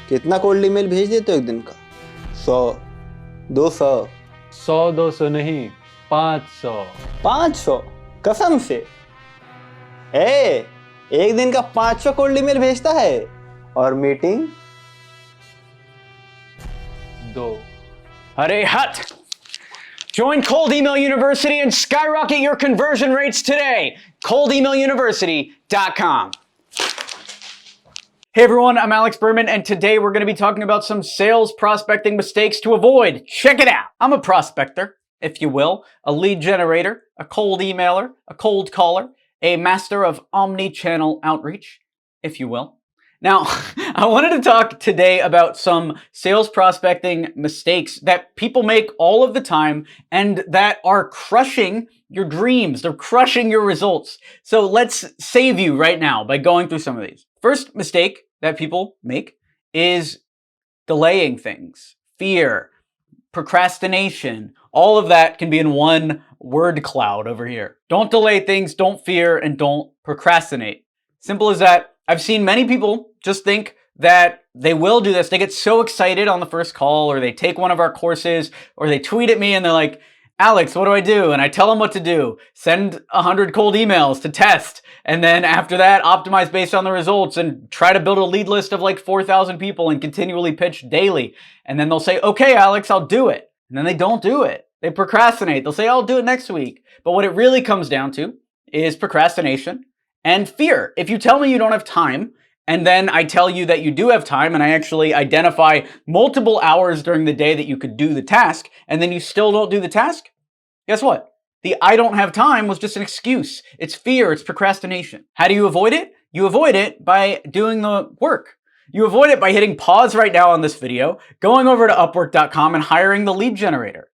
कितना cold email भेज देते हो एक दिन का? 100, 200? 100-200 नहीं, 500। 500? कसम से? एक दिन का 500 कोल्ड ईमेल भेजता है और meeting 2। Hurry, hut! Join Cold Email University and skyrocket your conversion rates today. ColdEmailUniversity.com. Hey everyone, I'm Alex Berman, and today we're going to be talking about some sales prospecting mistakes to avoid. Check it out. I'm a prospector, if you will, a lead generator, a cold emailer, a cold caller, a master of omni-channel outreach, if you will. Now, I wanted to talk today about some sales prospecting mistakes that people make all of the time and that are crushing your dreams. They're crushing your results. So let's save you right now by going through some of these. First mistake that people make is delaying things. Fear, procrastination, all of that can be in one word cloud over here. Don't delay things, don't fear, and don't procrastinate. Simple as that. I've seen many people just think that they will do this. They get so excited on the first call, or they take one of our courses, or they tweet at me and they're like, Alex, what do I do? And I tell them what to do. Send 100 cold emails to test. And then after that, optimize based on the results and try to build a lead list of like 4,000 people and continually pitch daily. And then they'll say, okay, Alex, I'll do it. And then they don't do it. They procrastinate. They'll say, I'll do it next week. But what it really comes down to is procrastination and fear. If you tell me you don't have time, and then I tell you that you do have time, and I actually identify multiple hours during the day that you could do the task, and then you still don't do the task, guess what? The I don't have time was just an excuse. It's fear, it's procrastination. How do you avoid it? You avoid it by doing the work. You avoid it by hitting pause right now on this video, going over to Upwork.com and hiring the lead generator.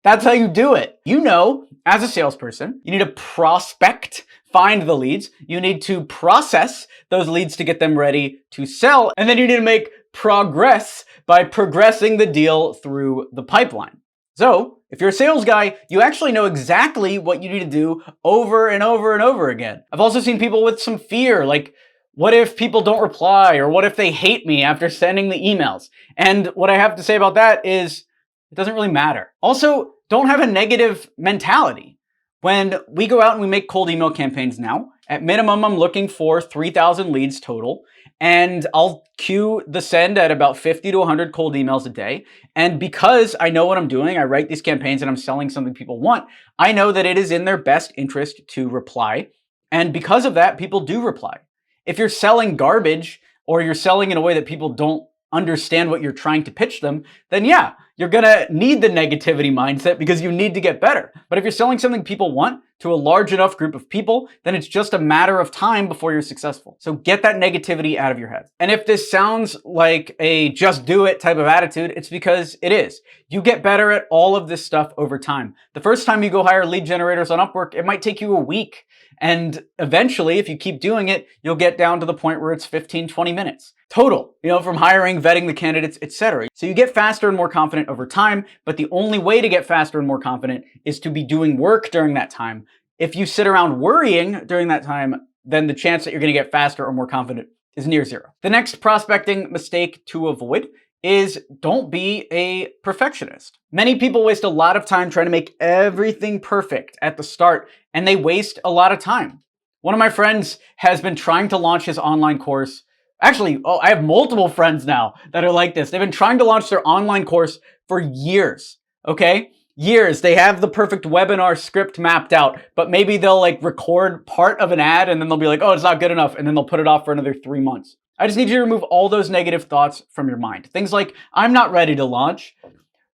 That's how you do it. You know, as a salesperson, you need to prospect, find the leads. You need to process those leads to get them ready to sell. And then you need to make progress by progressing the deal through the pipeline. So if you're a sales guy, you actually know exactly what you need to do over and over and over again. I've also seen people with some fear, like, what if people don't reply? Or what if they hate me after sending the emails? And what I have to say about that is, it doesn't really matter. Also, don't have a negative mentality. When we go out and we make cold email campaigns now, at minimum, I'm looking for 3,000 leads total, and I'll queue the send at about 50 to 100 cold emails a day. And because I know what I'm doing, I write these campaigns and I'm selling something people want, I know that it is in their best interest to reply. And because of that, people do reply. If you're selling garbage, or you're selling in a way that people don't understand what you're trying to pitch them, then yeah, you're gonna need the negativity mindset because you need to get better. But if you're selling something people want to a large enough group of people, then it's just a matter of time before you're successful. So get that negativity out of your head. And if this sounds like a just do it type of attitude, it's because it is. You get better at all of this stuff over time. The first time you go hire lead generators on Upwork, it might take you a week. And eventually, if you keep doing it, you'll get down to the point where it's 15, 20 minutes total, from hiring, vetting the candidates, etc. So you get faster and more confident over time, but the only way to get faster and more confident is to be doing work during that time. If you sit around worrying during that time, then the chance that you're going to get faster or more confident is near zero. The next prospecting mistake to avoid is don't be a perfectionist. Many people waste a lot of time trying to make everything perfect at the start, and they waste a lot of time. One of my friends has been trying to launch his online course. Actually, I have multiple friends now that are like this. They've been trying to launch their online course for years, okay? Years. They have the perfect webinar script mapped out, but maybe they'll record part of an ad and then they'll be like, oh, it's not good enough. And then they'll put it off for another 3 months. I just need you to remove all those negative thoughts from your mind. Things like, I'm not ready to launch.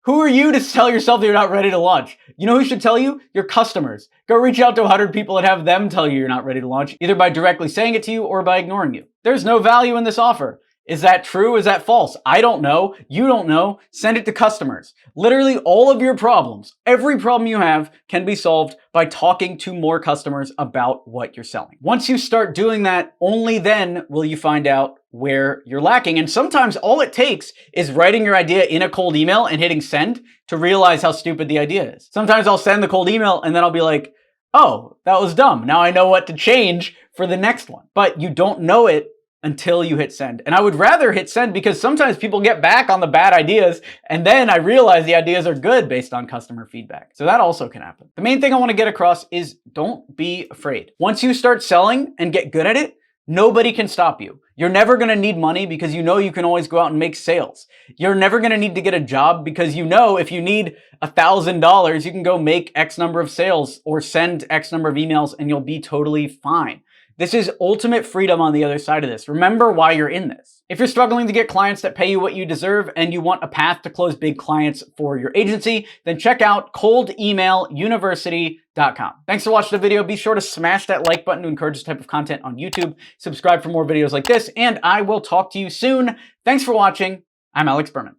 Who are you to tell yourself that you're not ready to launch? You know who should tell you? Your customers. Go reach out to 100 people and have them tell you you're not ready to launch, either by directly saying it to you or by ignoring you. There's no value in this offer. Is that true? Is that false? I don't know. You don't know. Send it to customers. Literally all of your problems, every problem you have can be solved by talking to more customers about what you're selling. Once you start doing that, only then will you find out where you're lacking. And sometimes all it takes is writing your idea in a cold email and hitting send to realize how stupid the idea is. Sometimes I'll send the cold email and then I'll be like, oh, that was dumb. Now I know what to change for the next one. But you don't know it until you hit send. And I would rather hit send because sometimes people get back on the bad ideas and then I realize the ideas are good based on customer feedback. So that also can happen. The main thing I want to get across is don't be afraid. Once you start selling and get good at it, nobody can stop you. You're never going to need money because you know you can always go out and make sales. You're never going to need to get a job because you know if you need $1,000, you can go make X number of sales or send X number of emails and you'll be totally fine. This is ultimate freedom on the other side of this. Remember why you're in this. If you're struggling to get clients that pay you what you deserve and you want a path to close big clients for your agency, then check out coldemailuniversity.com. Thanks for watching the video. Be sure to smash that like button to encourage this type of content on YouTube. Subscribe for more videos like this, and I will talk to you soon. Thanks for watching. I'm Alex Berman.